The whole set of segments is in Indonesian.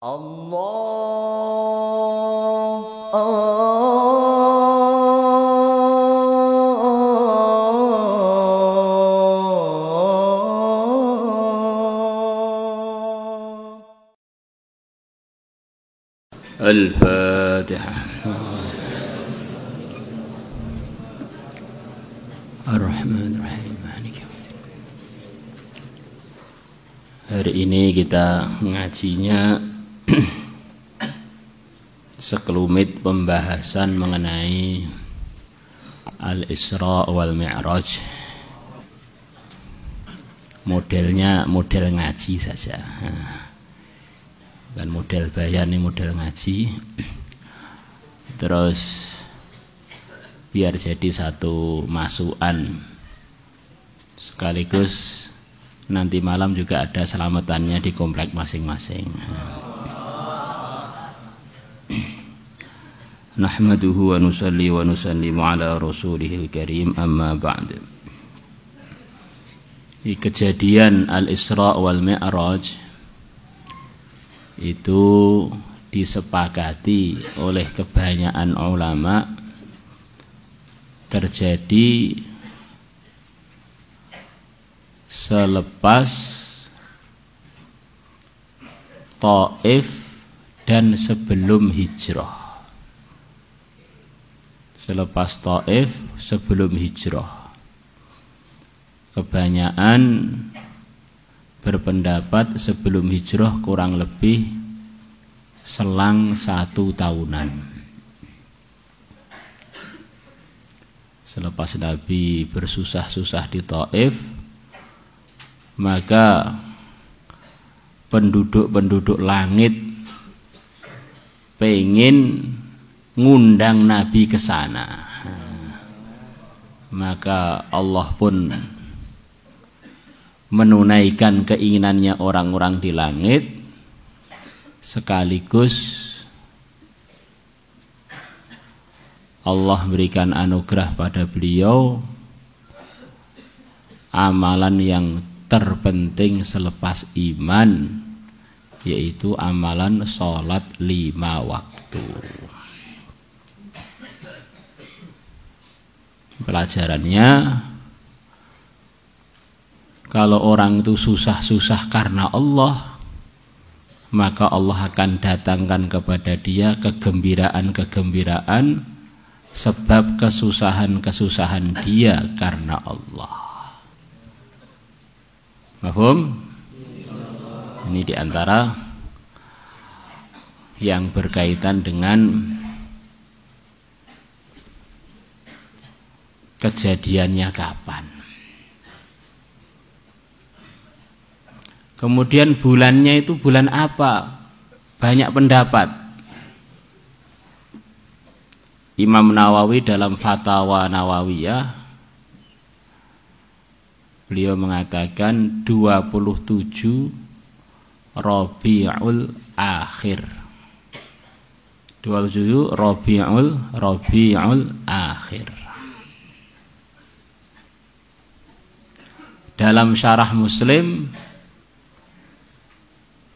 Al-Fatihah. Ar-Rahman-Ar-Rahim. Hari ini kita ngajinya sekelumit pembahasan mengenai Al-Isra wal Mi'raj. Modelnya model ngaji saja. Dan model bayan ini model ngaji. Terus biar jadi satu masukan, sekaligus nanti malam juga ada selamatannya di komplek masing-masing. Nahmaduhu wa nusalli wa nusallimu ala rasulihil karim, amma ba'd. Di kejadian Al-Isra wal Mi'raj itu disepakati oleh kebanyakan ulama terjadi selepas Taif dan sebelum hijrah. Selepas Taif, sebelum hijrah. Kebanyakan berpendapat sebelum hijrah kurang lebih selang 1 tahunan. Selepas Nabi bersusah-susah di Taif, maka penduduk-penduduk langit pengen ngundang Nabi ke sana. Maka Allah pun menunaikan keinginannya orang-orang di langit, sekaligus Allah berikan anugerah pada beliau amalan yang terpenting selepas iman, yaitu amalan sholat 5 waktu. Pelajarannya, kalau orang itu susah-susah karena Allah, maka Allah akan datangkan kepada dia kegembiraan-kegembiraan sebab kesusahan-kesusahan dia karena Allah. Mahfum? Ini diantara yang berkaitan dengan kejadiannya kapan. Kemudian bulannya itu bulan apa? Banyak pendapat. Imam Nawawi dalam Fatwa Nawawiyah, beliau mengatakan 27 Rabiul Akhir. 27 Rabiul Akhir. Dalam syarah Muslim,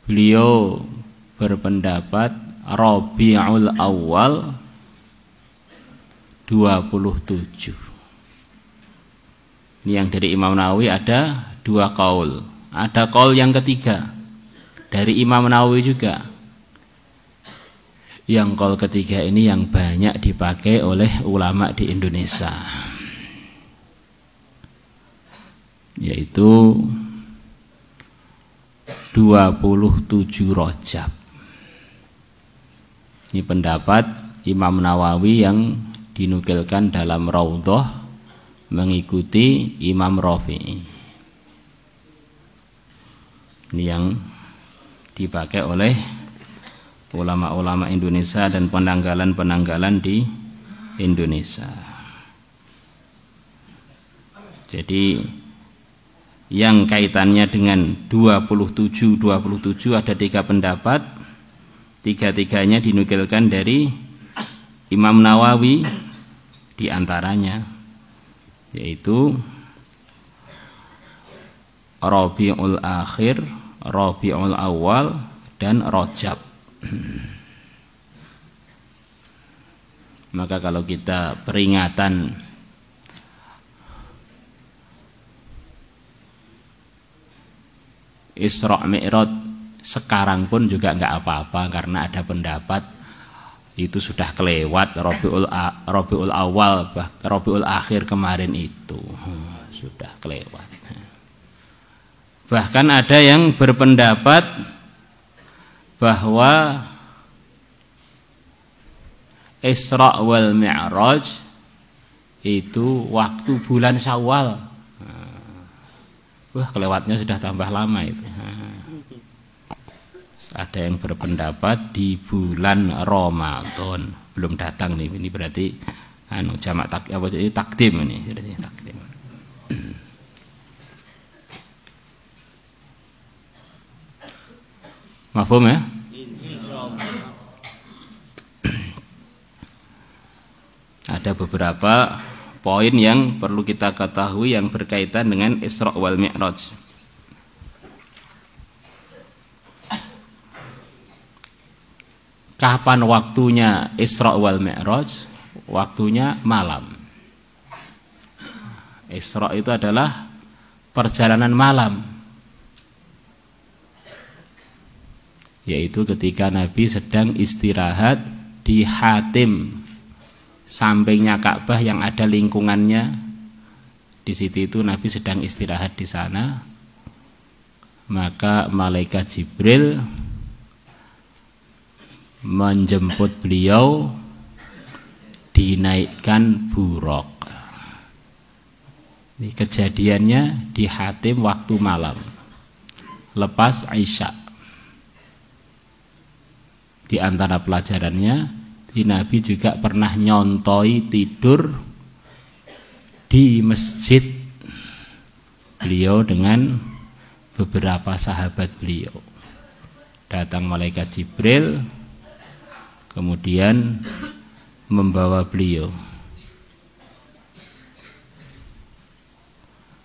beliau berpendapat Rabiul Awal 27. Ini yang dari Imam Nawawi ada 2 qaul. Ada qaul yang ketiga dari Imam Nawawi juga. Yang qaul ketiga ini yang banyak dipakai oleh ulama di Indonesia, yaitu 27 Rajab. Ini pendapat Imam Nawawi yang dinukilkan dalam Raudhah mengikuti Imam Rafi'i. Ini yang dipakai oleh ulama-ulama Indonesia dan penanggalan-penanggalan di Indonesia. Jadi yang kaitannya dengan 27 ada 3 pendapat, 3-tiganya dinukilkan dari Imam Nawawi, di antaranya yaitu Rabiul Akhir, Rabiul Awal, dan Rajab. Maka kalau kita peringatan Isra Mi'raj sekarang pun juga enggak apa-apa, karena ada pendapat itu sudah kelewat Rabiul Awal, Rabiul Akhir kemarin itu sudah kelewat. Bahkan ada yang berpendapat bahwa Isra wal Mi'raj itu waktu bulan Syawal. Wah, kelewatnya sudah tambah lama itu. Ada yang berpendapat di bulan Ramadan, belum datang nih. Ini berarti jamak takdim ini, takdim. Mafhum ya? Ada beberapa poin yang perlu kita ketahui yang berkaitan dengan Isra wal Mi'raj. Kapan waktunya Isra wal Mi'raj? Waktunya malam. Isra itu adalah perjalanan malam, yaitu ketika Nabi sedang istirahat di Hatim, sampingnya Ka'bah yang ada lingkungannya. Di situ itu Nabi sedang istirahat di sana. Maka malaikat Jibril menjemput beliau, dinaikkan buraq. Ini kejadiannya di Hatim waktu malam, lepas Isya. Di antara pelajarannya, Nabi juga pernah nyontoi tidur di masjid beliau dengan beberapa sahabat beliau. Datang malaikat Jibril, kemudian membawa beliau.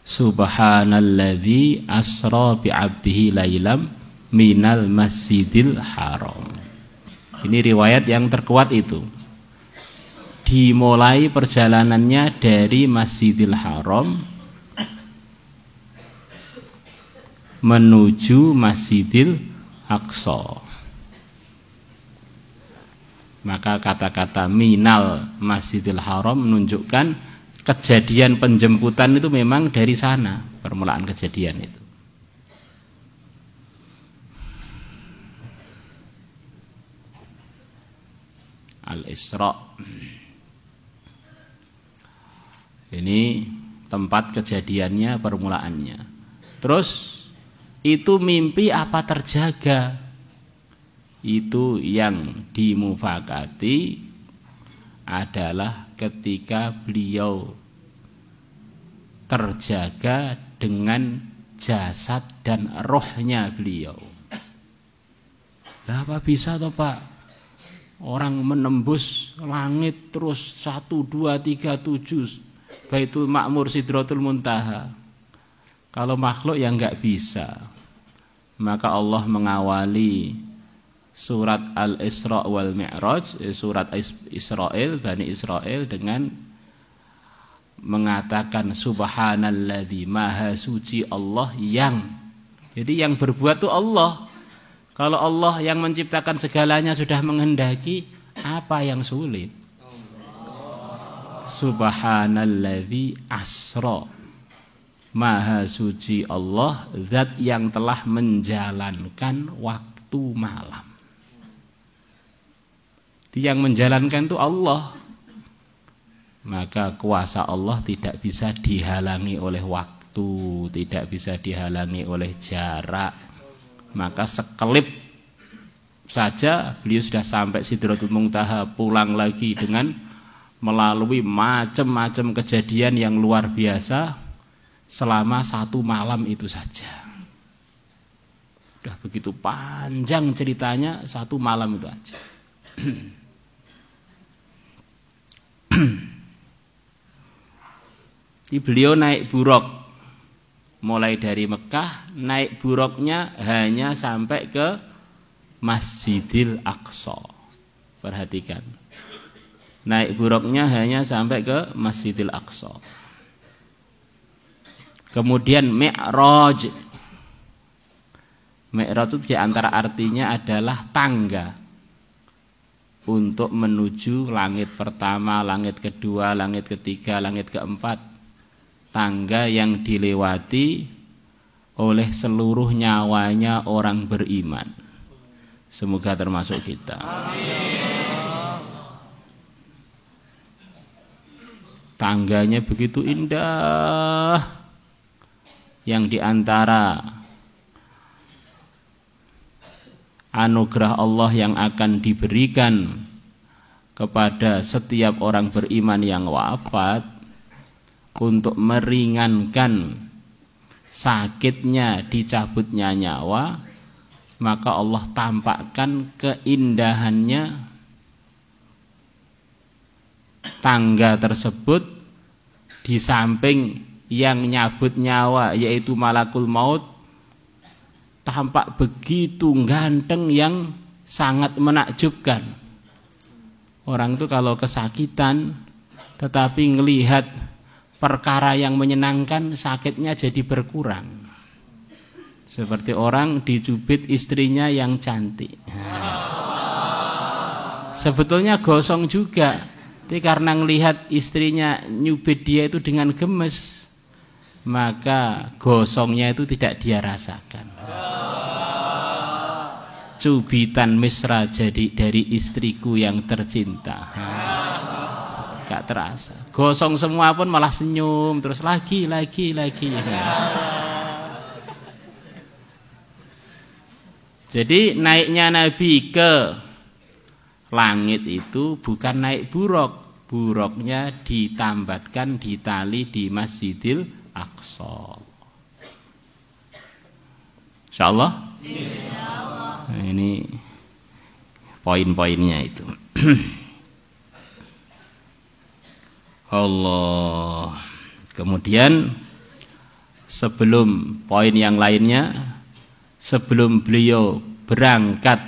Subhanalladzi asra bi'abdihi lailam minal masjidil haram. Ini riwayat yang terkuat itu. Dimulai perjalanannya dari Masjidil Haram menuju Masjidil Aqsa. Maka kata-kata minal Masjidil Haram menunjukkan kejadian penjemputan itu memang dari sana, permulaan kejadian itu. Al-Isra. Ini tempat kejadiannya, permulaannya. Terus itu mimpi apa terjaga? Itu yang dimufakati adalah ketika beliau terjaga dengan jasad dan rohnya beliau. Lah apa bisa toh Pak? Orang menembus langit terus 1, 2, 3, 7 Baitul Ma'mur, Sidratul Muntaha. Kalau makhluk yang enggak bisa. Maka Allah mengawali surat Al-Isra wal Mi'raj, surat Israel, Bani Israel, dengan mengatakan subhanalladzi maha suci Allah yang. Jadi yang berbuat itu Allah. Kalau Allah yang menciptakan segalanya sudah menghendaki, apa yang sulit? Subhanalladzi asra. Maha suci Allah, zat yang telah menjalankan waktu malam. Yang menjalankan itu Allah. Maka kuasa Allah tidak bisa dihalangi oleh waktu, tidak bisa dihalangi oleh jarak. Maka sekelip saja beliau sudah sampai Sidratul Muntaha, pulang lagi dengan melalui macam-macam kejadian yang luar biasa selama 1 malam itu saja. Sudah begitu panjang ceritanya, 1 malam itu aja. Beliau naik buraq. Mulai dari Mekah, naik buraqnya hanya sampai ke Masjidil Aqsa. Perhatikan, naik buruknya hanya sampai ke Masjidil Aqsa. Kemudian Mi'raj. Mi'raj itu diantara artinya adalah tangga untuk menuju langit pertama, langit kedua, langit ketiga, langit keempat. Tangga yang dilewati oleh seluruh nyawanya orang beriman. Semoga termasuk kita. Tangganya begitu indah, yang diantara anugerah Allah yang akan diberikan kepada setiap orang beriman yang wafat untuk meringankan sakitnya dicabutnya nyawa, maka Allah tampakkan keindahannya tangga tersebut. Di samping yang nyabut nyawa yaitu malakul maut tampak begitu ganteng yang sangat menakjubkan. Orang itu kalau kesakitan tetapi ngelihat perkara yang menyenangkan, sakitnya jadi berkurang. Seperti orang dicubit istrinya yang cantik. Sebetulnya gosong juga, tapi karena ngelihat istrinya nyubit dia itu dengan gemes, maka gosongnya itu tidak dia rasakan. Cubitan mesra jadi dari istriku yang tercinta, gak terasa. Gosong semua pun malah senyum terus lagi. Jadi naiknya Nabi ke langit itu bukan naik buruk. Buruknya ditambatkan di tali di Masjidil Aqsa. Insyaallah. Nah, ini poin-poinnya itu. Allah. Kemudian sebelum poin yang lainnya, sebelum beliau berangkat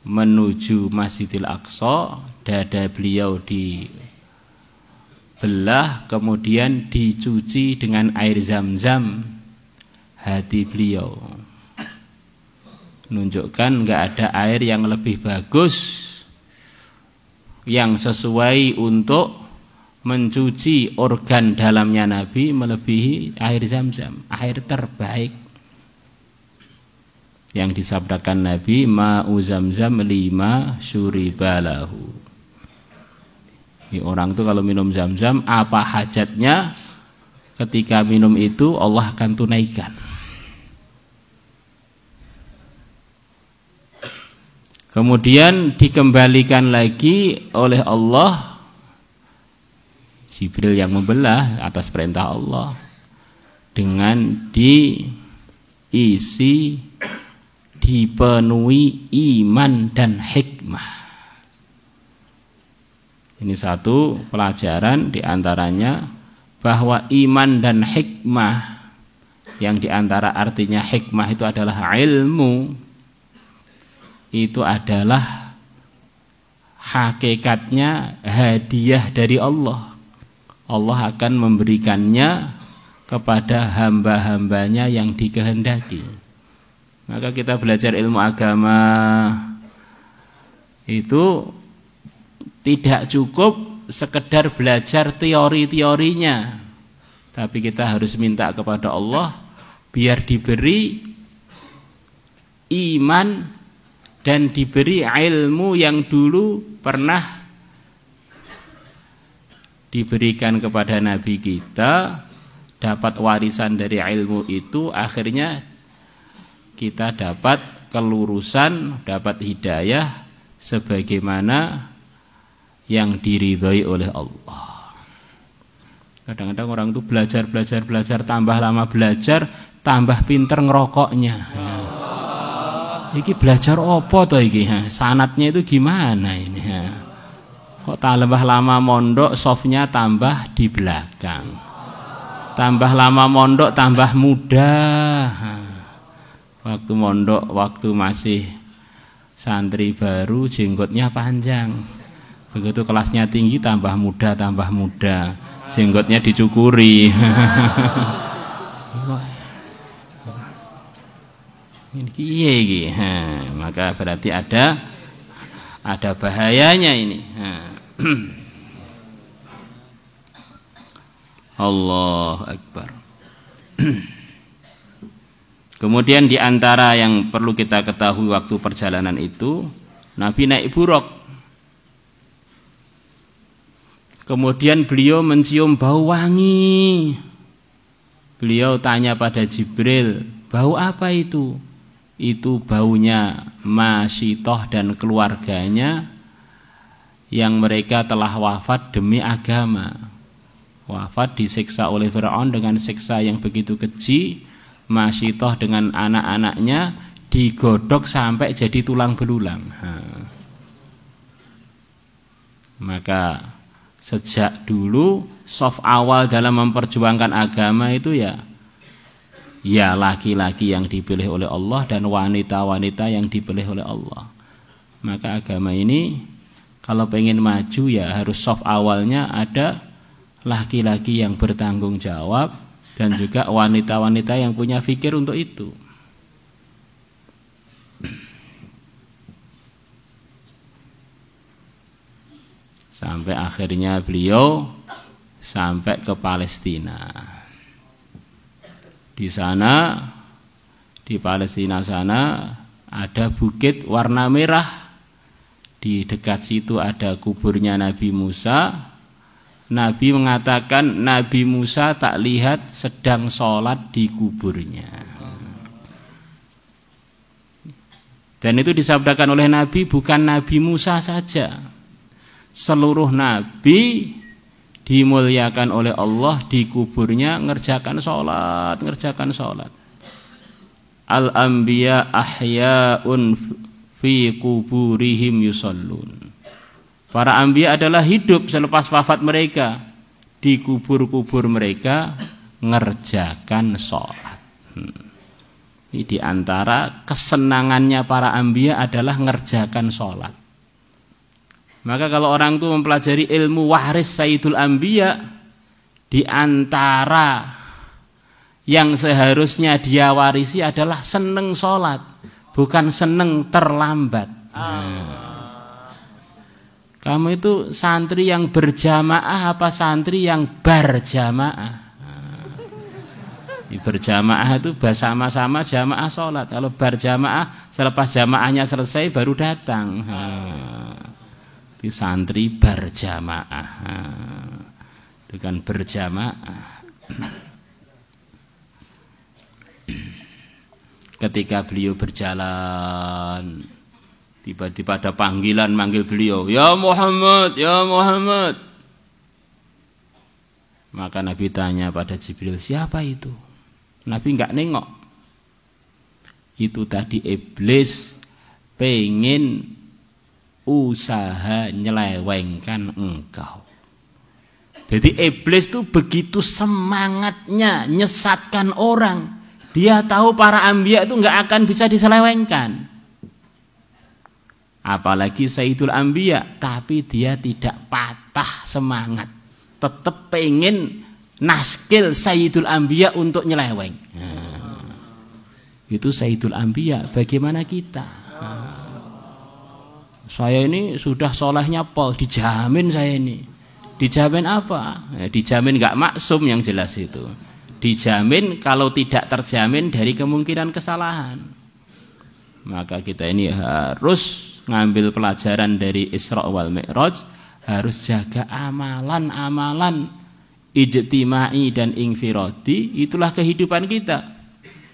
menuju Masjidil Aqsa, dada beliau dibelah, kemudian dicuci dengan air zam-zam hati beliau. Menunjukkan enggak ada air yang lebih bagus, yang sesuai untuk mencuci organ dalamnya Nabi melebihi air zam-zam. Air terbaik yang disabdakan Nabi, ma'u zam-zam lima syuribalahu. Ini orang tuh kalau minum zam-zam, apa hajatnya ketika minum itu Allah akan tunaikan. Kemudian dikembalikan lagi oleh Allah, Jibril yang membelah atas perintah Allah, dengan diisi, dipenuhi iman dan hikmah. Ini satu pelajaran diantaranya, bahwa iman dan hikmah, yang diantara artinya hikmah itu adalah ilmu, itu adalah hakikatnya hadiah dari Allah. Allah akan memberikannya kepada hamba-hambanya yang dikehendaki. Maka kita belajar ilmu agama itu tidak cukup sekedar belajar teori-teorinya, tapi kita harus minta kepada Allah biar diberi iman dan diberi ilmu yang dulu pernah diberikan kepada Nabi kita, dapat warisan dari ilmu itu, akhirnya kita dapat kelurusan, dapat hidayah sebagaimana yang diridhoi oleh Allah. Kadang-kadang orang itu belajar, tambah lama belajar, tambah pinter ngerokoknya. Iki belajar apa toh iki? Sanatnya itu gimana ini? Kok tambah lama mondok, softnya tambah di belakang. Tambah lama mondok, tambah muda. Waktu mondok, waktu masih santri baru, jenggotnya panjang. Begitu kelasnya tinggi, tambah muda, jenggotnya dicukuri. Ini maka berarti ada bahayanya ini. Allahu Akbar. Kemudian di antara yang perlu kita ketahui waktu perjalanan itu, Nabi naik buruk. Kemudian beliau mencium bau wangi. Beliau tanya pada Jibril, bau apa itu? Itu baunya Masyitoh dan keluarganya yang mereka telah wafat demi agama. Wafat disiksa oleh Fir'aun dengan siksa yang begitu keji. Masyitoh dengan anak-anaknya digodok sampai jadi tulang belulang. Maka sejak dulu soft awal dalam memperjuangkan agama itu ya laki-laki yang dipilih oleh Allah dan wanita-wanita yang dipilih oleh Allah. Maka agama ini kalau pengen maju ya harus soft awalnya ada laki-laki yang bertanggung jawab dan juga wanita-wanita yang punya fikir untuk itu. Sampai akhirnya beliau sampai ke Palestina. Di sana, di Palestina sana ada bukit warna merah. Di dekat situ ada kuburnya Nabi Musa. Nabi mengatakan Nabi Musa tak lihat sedang sholat di kuburnya. Dan itu disabdakan oleh Nabi, bukan Nabi Musa saja. Seluruh Nabi dimuliakan oleh Allah di kuburnya ngerjakan sholat. Al-anbiya ahya'un fi kuburihim yusallun. Para anbiya adalah hidup selepas wafat mereka. Di kubur-kubur mereka ngerjakan sholat. Ini diantara kesenangannya para anbiya adalah ngerjakan sholat. Maka kalau orang itu mempelajari ilmu waris Sayyidul Anbiya, diantara yang seharusnya dia warisi adalah seneng sholat, bukan seneng terlambat. Kamu itu santri yang berjamaah apa santri yang berjamaah? Berjamaah itu bersama-sama jamaah sholat. Kalau berjamaah selepas jamaahnya selesai baru datang. Itu santri berjamaah. Itu kan berjamaah. Ketika beliau berjalan, tiba-tiba ada panggilan manggil beliau, "Ya Muhammad, ya Muhammad." Maka Nabi tanya pada Jibril, "Siapa itu?" Nabi enggak nengok. Itu tadi iblis pengen usaha nyelewengkan engkau. Jadi iblis itu begitu semangatnya nyesatkan orang. Dia tahu para anbiya itu enggak akan bisa diselewengkan. Apalagi Sayyidul Anbiya, tapi dia tidak patah semangat. Tetap pengen naskil Sayyidul Anbiya untuk nyeleweng. Itu Sayyidul Anbiya. Bagaimana kita? Saya ini sudah solehnya pol, dijamin saya ini. Dijamin apa? Dijamin enggak maksum yang jelas itu. Dijamin kalau tidak terjamin dari kemungkinan kesalahan. Maka kita ini harus ngambil pelajaran dari Isra wal Mi'raj, harus jaga amalan-amalan ijtimai dan infiradi. Itulah kehidupan kita.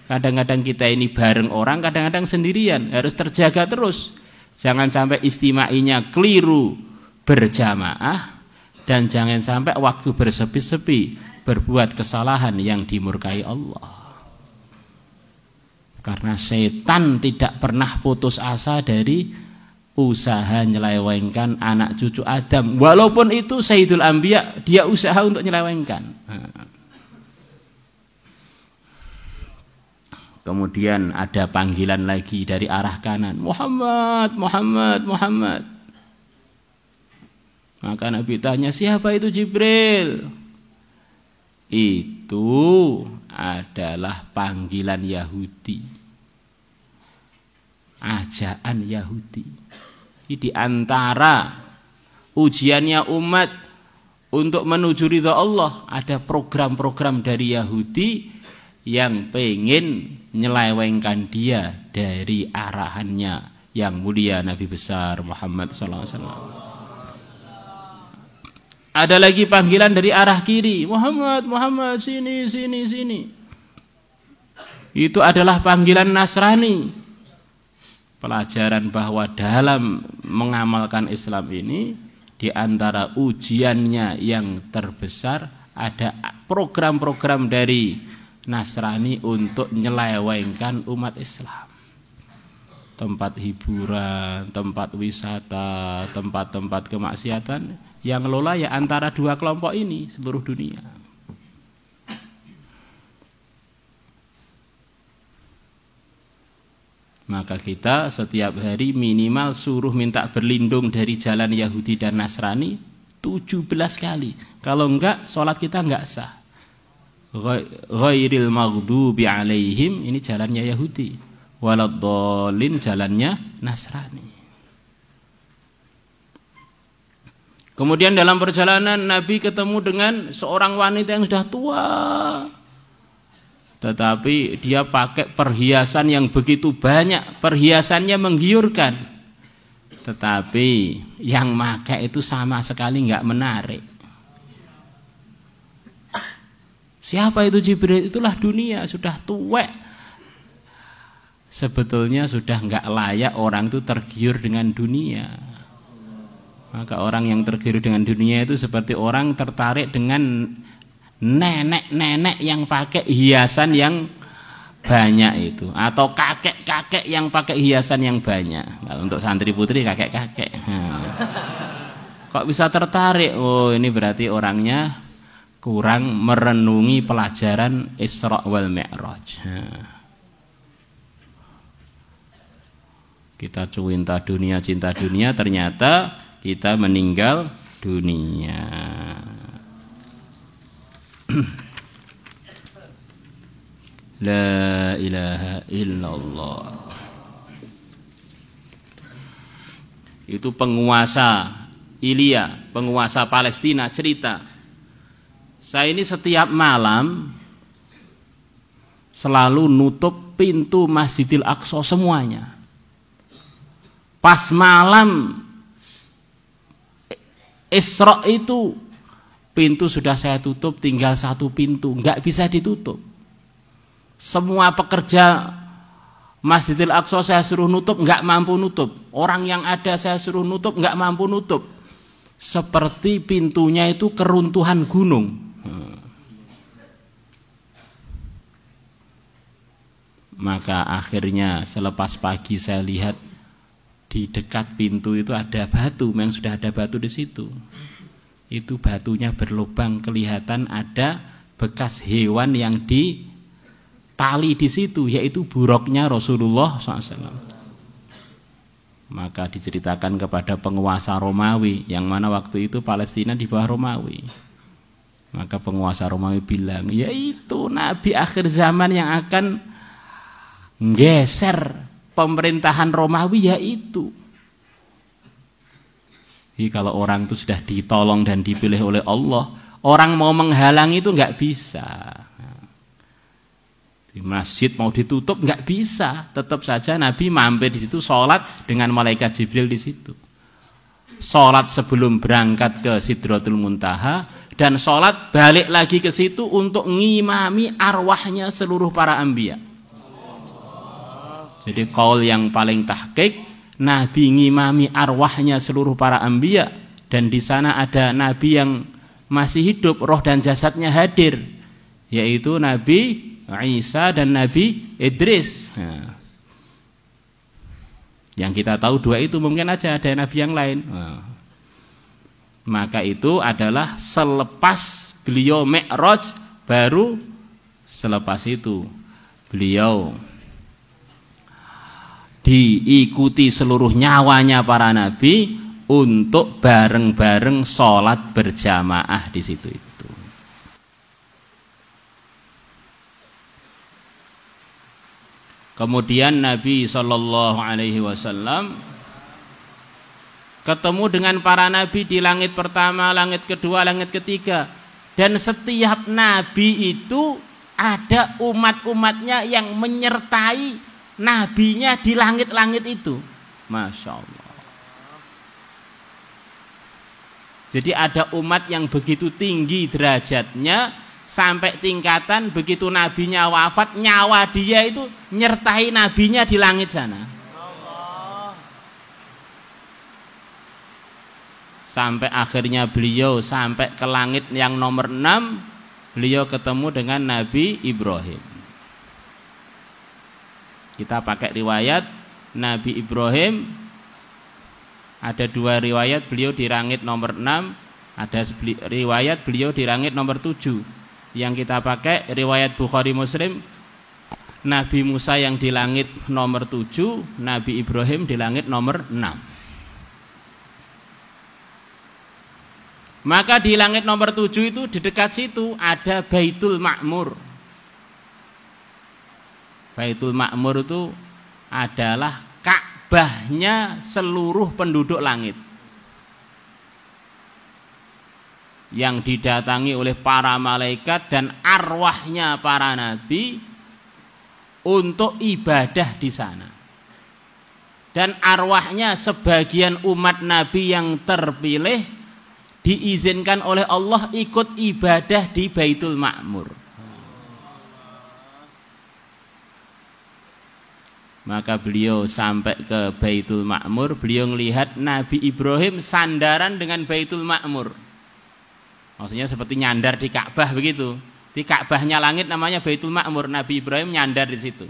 Kadang-kadang kita ini bareng orang, kadang-kadang sendirian. Harus terjaga terus. Jangan sampai istimainya keliru berjamaah, dan jangan sampai waktu bersepi-sepi berbuat kesalahan yang dimurkai Allah. Karena setan tidak pernah putus asa dari usaha nyelewengkan anak cucu Adam. Walaupun itu Sayyidul Anbiya, dia usaha untuk nyelewengkan. Kemudian ada panggilan lagi dari arah kanan, Muhammad, Muhammad, Muhammad. Maka Nabi tanya, siapa itu Jibril? Itu adalah panggilan Yahudi, ajaan Yahudi. Di antara ujiannya umat untuk menuju ridha Allah, ada program-program dari Yahudi yang pengen nyelewengkan dia dari arahannya yang mulia Nabi besar Muhammad SAW. Ada lagi panggilan dari arah kiri, Muhammad, Muhammad, sini, sini, sini. Itu adalah panggilan Nasrani. Pelajaran bahwa dalam mengamalkan Islam ini, di antara ujiannya yang terbesar ada program-program dari Nasrani untuk nyelewengkan umat Islam. Tempat hiburan, tempat wisata, tempat-tempat kemaksiatan yang ngelola ya antara dua kelompok ini seluruh dunia. Maka kita setiap hari minimal suruh minta berlindung dari jalan Yahudi dan Nasrani 17 kali. Kalau enggak, sholat kita enggak sah. Ghairil maghdubi alaihim, ini jalannya Yahudi. Waladdallin, jalannya Nasrani. Kemudian dalam perjalanan Nabi ketemu dengan seorang wanita yang sudah tua, tetapi dia pakai perhiasan yang begitu banyak, perhiasannya menggiurkan, tetapi yang pakai itu sama sekali nggak menarik. Siapa itu Jibril? Itulah dunia, sudah tuwek. Sebetulnya sudah nggak layak orang itu tergiur dengan dunia. Maka orang yang tergiur dengan dunia itu seperti orang tertarik dengan nenek-nenek yang pakai hiasan yang banyak itu, atau kakek-kakek yang pakai hiasan yang banyak. Kalau untuk santri putri kakek-kakek. Kok bisa tertarik? Oh, ini berarti orangnya kurang merenungi pelajaran Isra wal Mi'raj. Kita cinta dunia, ternyata kita meninggal dunia. La ilaha illallah. Itu penguasa Ilya, penguasa Palestina cerita, saya ini setiap malam selalu nutup pintu Masjidil Aqsa semuanya. Pas malam Isra itu pintu sudah saya tutup, tinggal satu pintu, nggak bisa ditutup. Semua pekerja Masjidil Aqsa saya suruh nutup, nggak mampu nutup. Orang yang ada saya suruh nutup, nggak mampu nutup. Seperti pintunya itu keruntuhan gunung. Maka akhirnya selepas pagi saya lihat di dekat pintu itu ada batu, memang sudah ada batu di situ. Itu batunya berlubang, kelihatan ada bekas hewan yang ditali di situ, yaitu buruknya Rasulullah SAW. Maka diceritakan kepada penguasa Romawi, yang mana waktu itu Palestina di bawah Romawi. Maka penguasa Romawi bilang, yaitu Nabi akhir zaman yang akan geser pemerintahan Romawi, yaitu. Jadi kalau orang itu sudah ditolong dan dipilih oleh Allah, orang mau menghalangi itu nggak bisa. Di masjid mau ditutup nggak bisa, tetap saja Nabi mampir di situ, sholat dengan malaikat Jibril di situ. Sholat sebelum berangkat ke Sidratul Muntaha, dan sholat balik lagi ke situ untuk ngimami arwahnya seluruh para anbiya. Jadi qaul yang paling tahqiq, Nabi ngimami arwahnya seluruh para anbiya, dan di sana ada Nabi yang masih hidup, roh dan jasadnya hadir, yaitu Nabi Isa dan Nabi Idris. Nah, yang kita tahu dua itu, mungkin aja ada Nabi yang lain. Nah, maka itu adalah selepas beliau Mi'raj, baru selepas itu beliau diikuti seluruh nyawanya para nabi untuk bareng-bareng sholat berjamaah di situ itu. Kemudian Nabi Shallallahu Alaihi Wasallam ketemu dengan para nabi di langit pertama, langit kedua, langit ketiga, dan setiap nabi itu ada umat-umatnya yang menyertai nabinya di langit-langit itu. Masya Allah. Jadi ada umat yang begitu tinggi derajatnya sampai tingkatan begitu nabinya wafat, nyawa dia itu nyertai nabinya di langit sana. Sampai akhirnya beliau sampai ke langit yang nomor 6, beliau ketemu dengan Nabi Ibrahim. Kita pakai riwayat Nabi Ibrahim, ada 2 riwayat beliau di langit nomor 6, ada riwayat beliau di langit nomor 7. Yang kita pakai riwayat Bukhari Muslim, Nabi Musa yang di langit nomor 7, Nabi Ibrahim di langit nomor 6. Maka di langit nomor 7 itu di dekat situ ada Baitul Ma'mur. Baitul Ma'mur itu adalah Ka'bahnya seluruh penduduk langit, yang didatangi oleh para malaikat dan arwahnya para nabi untuk ibadah di sana. Dan arwahnya sebagian umat nabi yang terpilih diizinkan oleh Allah ikut ibadah di Baitul Ma'mur. Maka beliau sampai ke Baitul Ma'mur, beliau melihat Nabi Ibrahim sandaran dengan Baitul Ma'mur. Maksudnya seperti nyandar di Ka'bah begitu. Di Ka'bahnya langit namanya Baitul Ma'mur, Nabi Ibrahim nyandar di situ.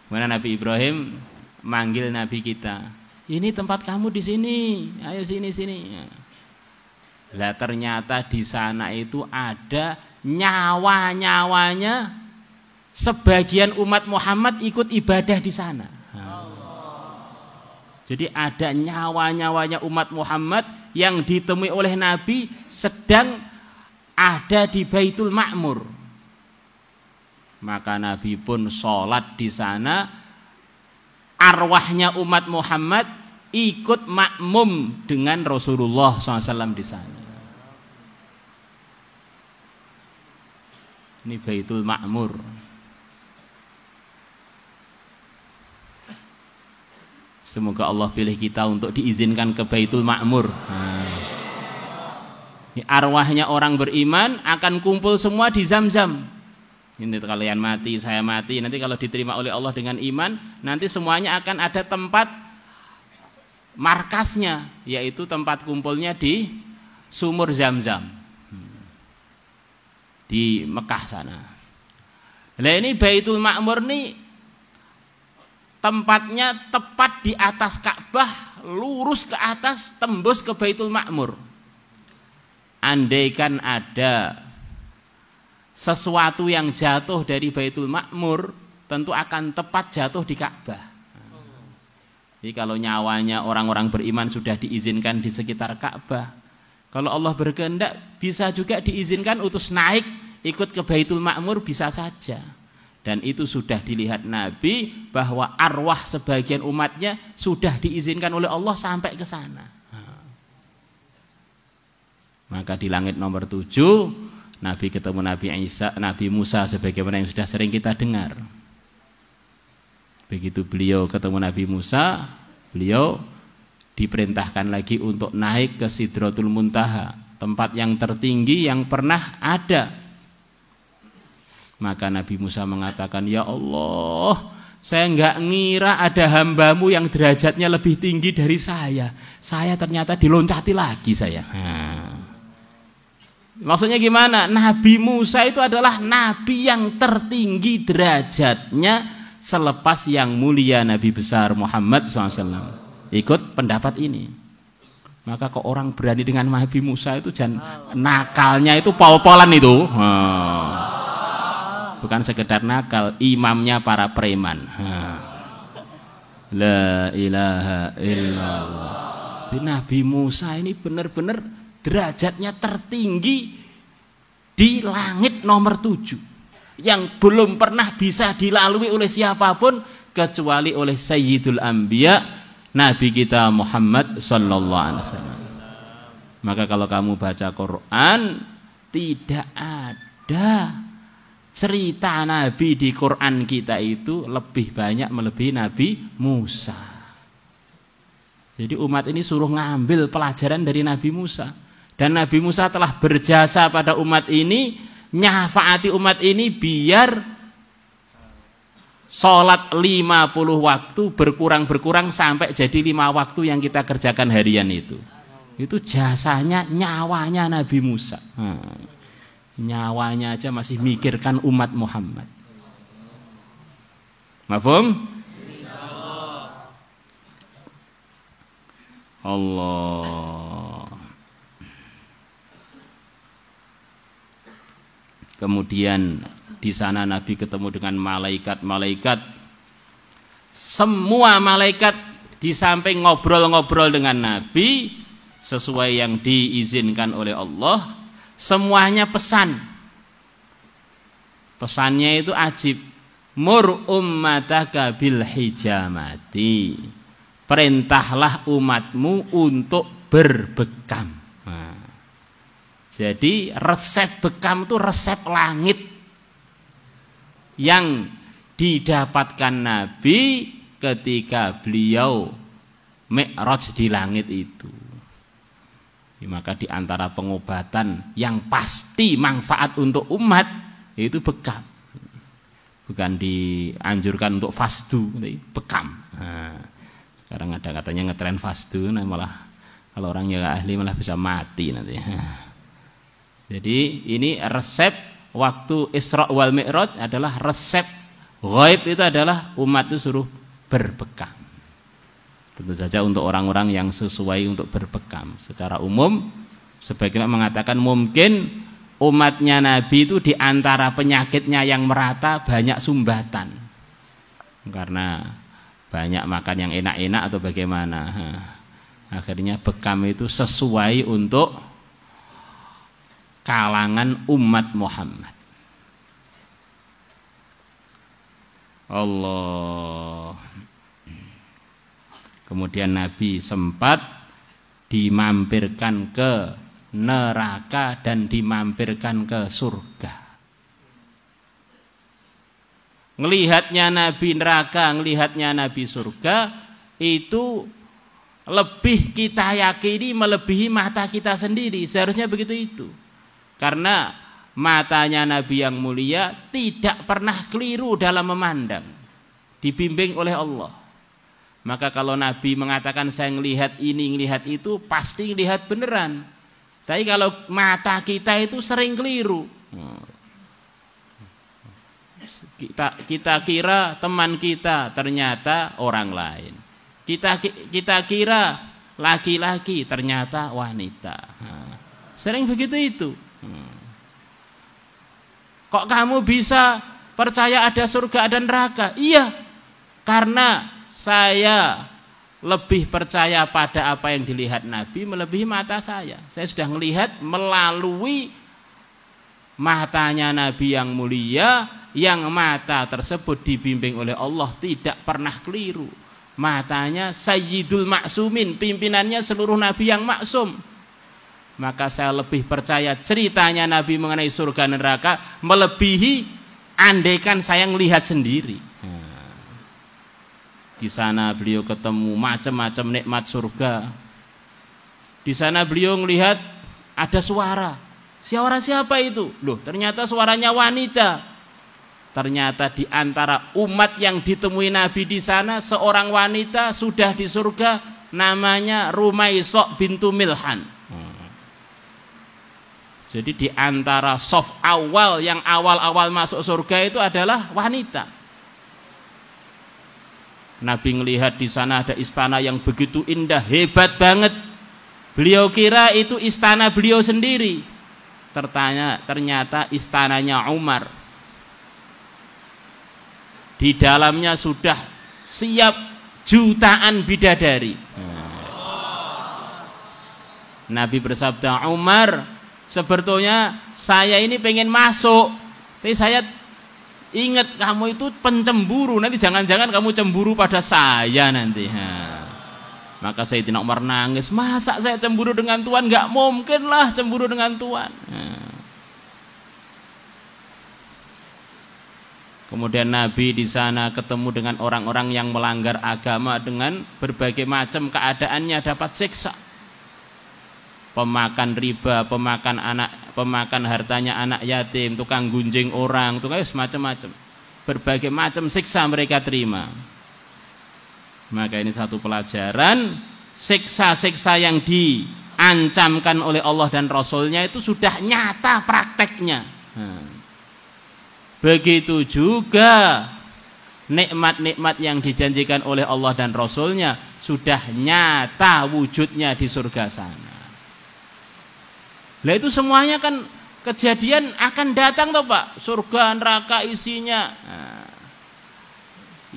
Mana Nabi Ibrahim manggil Nabi kita, ini tempat kamu di sini, ayo sini. Lah ternyata di sana itu ada nyawa-nyawanya sebagian umat Muhammad ikut ibadah di sana. Jadi ada nyawa-nyawanya umat Muhammad yang ditemui oleh Nabi sedang ada di Baitul Ma'mur. Maka Nabi pun sholat di sana. Arwahnya umat Muhammad ikut makmum dengan Rasulullah SAW di sana. Ini Baitul Ma'mur. Semoga Allah pilih kita untuk diizinkan ke Baitul Ma'mur. Ini arwahnya orang beriman akan kumpul semua di Zam-Zam. Ini kalian mati, saya mati, nanti kalau diterima oleh Allah dengan iman, nanti semuanya akan ada tempat markasnya, yaitu tempat kumpulnya di sumur Zam-Zam di Mekah sana. Nah ini Baitul Ma'mur nih tempatnya tepat di atas Ka'bah, lurus ke atas, tembus ke Baitul Ma'mur. Andaikan ada sesuatu yang jatuh dari Baitul Ma'mur, tentu akan tepat jatuh di Ka'bah. Jadi kalau nyawanya orang-orang beriman sudah diizinkan di sekitar Ka'bah, kalau Allah berkehendak bisa juga diizinkan utus naik ikut ke Baitul Ma'mur, bisa saja. Dan itu sudah dilihat Nabi bahwa arwah sebagian umatnya sudah diizinkan oleh Allah sampai ke sana. Maka di langit nomor 7 Nabi ketemu Nabi Musa sebagaimana yang sudah sering kita dengar. Begitu beliau ketemu Nabi Musa, beliau diperintahkan lagi untuk naik ke Sidratul Muntaha, tempat yang tertinggi yang pernah ada. Maka Nabi Musa mengatakan, ya Allah, saya enggak ngira ada hambamu yang derajatnya lebih tinggi dari saya. Saya ternyata diloncati lagi saya. Maksudnya gimana? Nabi Musa itu adalah nabi yang tertinggi derajatnya selepas yang mulia Nabi besar Muhammad SAW. Ikut pendapat ini. Maka kok orang berani dengan Nabi Musa itu, jangan nakalnya itu pol-polan itu. bukan sekedar nakal, imamnya para preman. La ilaha illallah. Di Nabi Musa ini benar-benar derajatnya tertinggi di langit nomor 7 yang belum pernah bisa dilalui oleh siapapun kecuali oleh Sayyidul Anbiya, Nabi kita Muhammad sallallahu alaihi wasallam. Maka kalau kamu baca Quran, tidak ada cerita Nabi di Quran kita itu lebih banyak melebihi Nabi Musa. Jadi umat ini suruh ngambil pelajaran dari Nabi Musa. Dan Nabi Musa telah berjasa pada umat ini, nyafaati umat ini biar sholat 50 waktu berkurang-berkurang sampai jadi 5 waktu yang kita kerjakan harian itu. Itu jasanya, nyawanya Nabi Musa. Nyawanya aja masih mikirkan umat Muhammad. Mafhum? Allah. Kemudian di sana Nabi ketemu dengan malaikat-malaikat. Semua malaikat di samping ngobrol-ngobrol dengan Nabi sesuai yang diizinkan oleh Allah, semuanya pesan. Pesannya itu ajib. Mur ummataka bil hijamati. Perintahlah umatmu untuk berbekam. Nah, jadi resep bekam itu resep langit yang didapatkan Nabi ketika beliau Mi'raj di langit itu. Maka di antara pengobatan yang pasti manfaat untuk umat itu bekam. Bukan dianjurkan untuk fasdu, bekam. Nah, sekarang ada katanya ngetren fasdu, nah malah kalau orangnya gak ahli malah bisa mati nanti. Jadi ini resep waktu Isra wal Mi'raj adalah resep ghaib, itu adalah umat itu suruh berbekam. Tentu saja untuk orang-orang yang sesuai untuk berbekam. Secara umum sebagian mengatakan mungkin umatnya Nabi itu diantara penyakitnya yang merata banyak sumbatan. Karena banyak makan yang enak-enak atau bagaimana. Akhirnya bekam itu sesuai untuk kalangan umat Muhammad. Allah. Kemudian Nabi sempat dimampirkan ke neraka dan dimampirkan ke surga. Ngelihatnya Nabi neraka, ngelihatnya Nabi surga itu lebih kita yakini melebihi mata kita sendiri. Seharusnya begitu itu. Karena matanya Nabi yang mulia tidak pernah keliru dalam memandang. Dibimbing oleh Allah. Maka kalau Nabi mengatakan saya ngelihat ini, ngelihat itu, pasti ngelihat beneran. Tapi kalau mata kita itu sering keliru. Kita kira teman kita, ternyata orang lain. Kita kira laki-laki, ternyata wanita. Sering begitu itu. Kok kamu bisa percaya ada surga dan neraka? Iya, karena saya lebih percaya pada apa yang dilihat Nabi melebihi mata saya. Saya sudah melihat melalui matanya Nabi yang mulia, yang mata tersebut dibimbing oleh Allah tidak pernah keliru. Matanya Sayyidul Ma'sumin, pimpinannya seluruh Nabi yang maksum. Maka saya lebih percaya ceritanya Nabi mengenai surga dan neraka melebihi andaikan saya melihat sendiri. Di sana beliau ketemu macam-macam nikmat surga. Di sana beliau melihat ada suara. Suara siapa itu? Loh, ternyata suaranya wanita. Ternyata di antara umat yang ditemui Nabi di sana seorang wanita sudah di surga, namanya Rumaisah bintu Milhan. Jadi di antara soft awal yang awal-awal masuk surga itu adalah wanita. Nabi melihat di sana ada istana yang begitu indah, hebat banget. Beliau kira itu istana beliau sendiri. Ternyata istananya Umar. Di dalamnya sudah siap jutaan bidadari. Nabi bersabda, Umar, sebetulnya saya ini pengen masuk, tapi saya ingat kamu itu pencemburu, nanti jangan-jangan kamu cemburu pada saya nanti. Maka Sayyidina Umar nangis, masa saya cemburu dengan Tuhan? Enggak mungkin lah cemburu dengan Tuhan. Kemudian Nabi di sana ketemu dengan orang-orang yang melanggar agama dengan berbagai macam keadaannya, dapat siksa. Pemakan riba, pemakan hartanya anak yatim, tukang gunjing orang, tukang macam-macam. Berbagai macam siksa mereka terima. Maka ini satu pelajaran, siksa-siksa yang diancamkan oleh Allah dan Rasulnya itu sudah nyata prakteknya. Begitu juga nikmat-nikmat yang dijanjikan oleh Allah dan Rasulnya sudah nyata wujudnya di surga sana. Lah itu semuanya kan kejadian akan datang toh Pak, surga neraka isinya.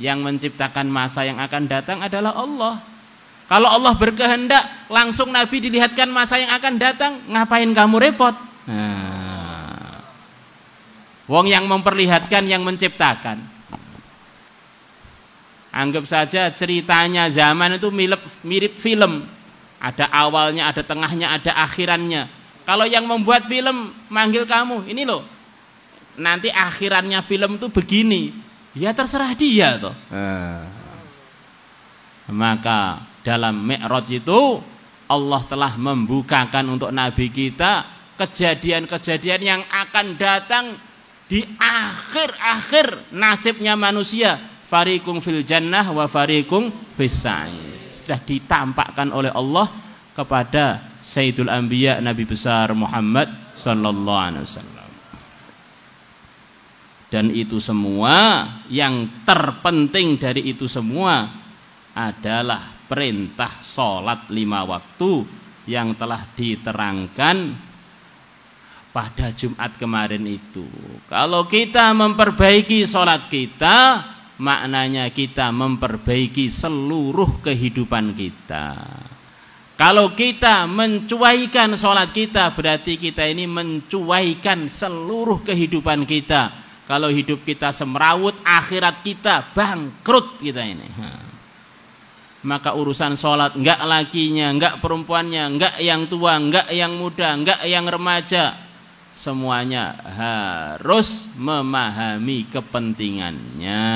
Yang menciptakan masa yang akan datang adalah Allah. Kalau Allah berkehendak langsung Nabi dilihatkan masa yang akan datang, ngapain kamu repot? Wong yang memperlihatkan yang menciptakan. Anggap saja ceritanya zaman itu mirip film. Ada awalnya, ada tengahnya, ada akhirannya. Kalau yang membuat film manggil kamu, ini loh, nanti akhirannya film itu begini, ya terserah dia toh. Maka dalam Mi'raj itu Allah telah membukakan untuk Nabi kita kejadian-kejadian yang akan datang di akhir-akhir nasibnya manusia. Fariqum fil jannah wa fariqum fis sa'ir. Sudah ditampakkan oleh Allah kepada Sayyidul Anbiya Nabi besar Muhammad sallallahu alaihi wasallam. Dan itu semua, yang terpenting dari itu semua adalah perintah sholat 5 waktu yang telah diterangkan pada Jumat kemarin itu. Kalau kita memperbaiki sholat kita, maknanya kita memperbaiki seluruh kehidupan kita. Kalau kita mencuaikan sholat kita, berarti kita ini mencuaikan seluruh kehidupan kita. Kalau hidup kita semrawut, akhirat kita bangkrut kita ini. Maka urusan sholat, enggak lakinya, enggak perempuannya, enggak yang tua, enggak yang muda, enggak yang remaja, semuanya harus memahami kepentingannya.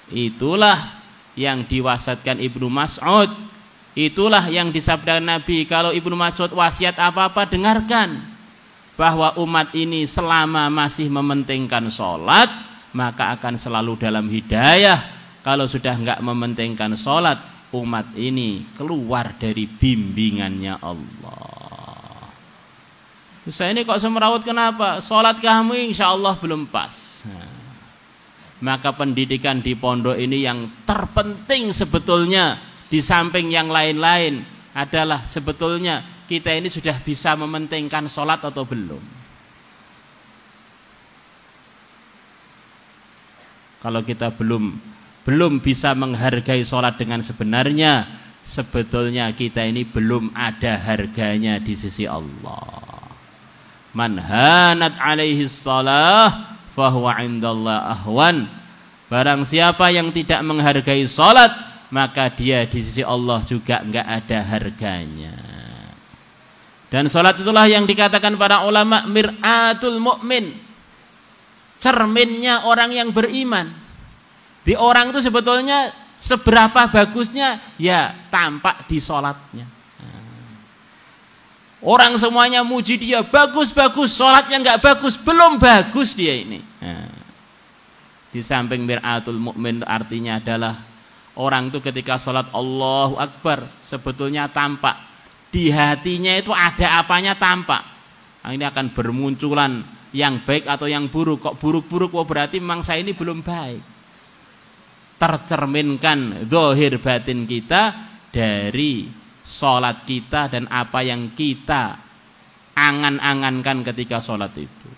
Itulah yang diwasiatkan Ibnu Mas'ud. Itulah yang disabdakan Nabi. Kalau Ibnu Mas'ud wasiat apa-apa, dengarkan. Bahwa umat ini selama masih mementingkan sholat, maka akan selalu dalam hidayah. Kalau sudah enggak mementingkan sholat, umat ini keluar dari bimbingannya Allah. Saya ini kok semrawut, kenapa? Sholat kamu insya Allah belum pas. Maka pendidikan di pondok ini yang terpenting sebetulnya, di samping yang lain-lain, adalah sebetulnya kita ini sudah bisa mementingkan sholat atau belum. Kalau kita belum bisa menghargai sholat dengan sebenarnya, sebetulnya kita ini belum ada harganya di sisi Allah. Man hanat alaihi shalah fahuwa indallah ahwan. Barang siapa yang tidak menghargai salat, maka dia di sisi Allah juga enggak ada harganya. Dan salat itulah yang dikatakan para ulama mir'atul mukmin, cerminnya orang yang beriman. Di orang itu sebetulnya seberapa bagusnya, ya tampak di salatnya. Orang semuanya muji dia, bagus-bagus, sholatnya enggak bagus, belum bagus dia ini. Di samping mir'atul mukmin artinya adalah orang itu ketika sholat Allahu Akbar, sebetulnya tampak. Di hatinya itu ada apanya tampak. Ini akan bermunculan yang baik atau yang buruk. Kok buruk-buruk, oh berarti memang saya ini belum baik. Tercerminkan zahir batin kita dari sholat kita dan apa yang kita angan-angankan ketika sholat itu.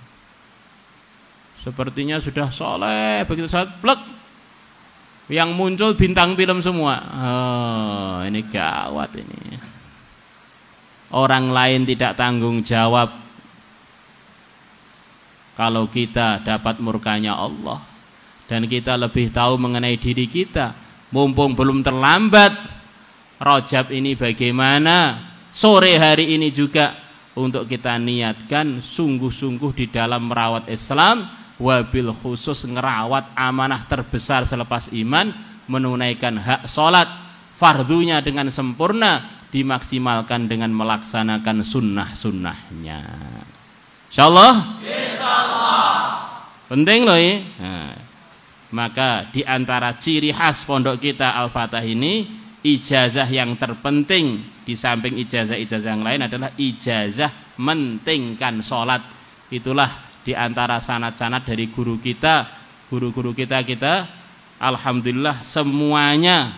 sepertinya sudah soleh, begitu saat plek yang muncul bintang film semua. Oh, ini gawat ini. Orang lain tidak tanggung jawab kalau kita dapat murkanya Allah, dan kita lebih tahu mengenai diri kita. Mumpung belum terlambat, Rajab ini bagaimana sore hari ini juga untuk kita niatkan sungguh-sungguh di dalam merawat Islam, wabil khusus ngerawat amanah terbesar selepas iman, menunaikan hak sholat fardunya dengan sempurna, dimaksimalkan dengan melaksanakan sunnah-sunnahnya. Insyaallah. Penting loh ini. Nah, maka di antara ciri khas pondok kita Al-Fatah ini, ijazah yang terpenting di samping ijazah-ijazah yang lain adalah ijazah mentingkan sholat. Itulah di antara sanad-sanad dari guru kita, guru-guru kita alhamdulillah semuanya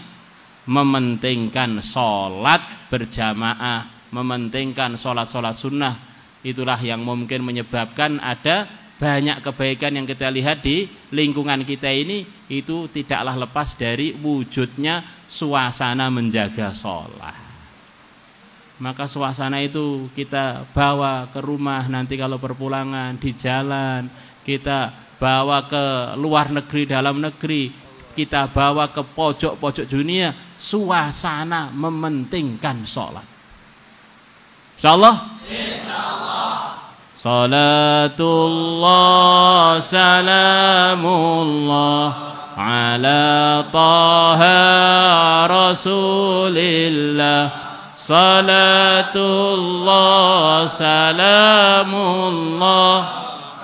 mementingkan sholat berjamaah, mementingkan sholat-sholat sunnah. Itulah yang mungkin menyebabkan ada banyak kebaikan yang kita lihat di lingkungan kita ini, itu tidaklah lepas dari wujudnya suasana menjaga sholat. Maka suasana itu kita bawa ke rumah, nanti kalau perpulangan di jalan, kita bawa ke luar negeri, dalam negeri, kita bawa ke pojok-pojok dunia, suasana mementingkan sholat. Insyaallah. Salatullah salamullah ala taha rasulillah. Salatullah salamullah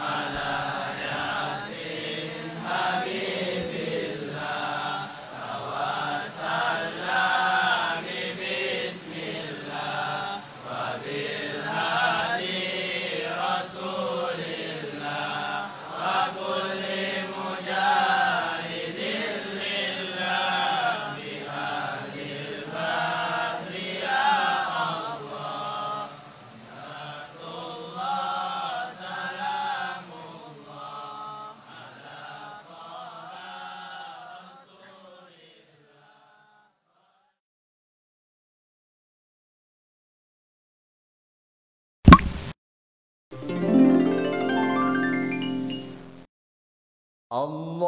ala yasin habibillah wa sallam bismillah wa bil hadi rasulillah wa kulli mujahidin lillah bi hadil badri ya Allah. Salatullah salamullah ala taha Allah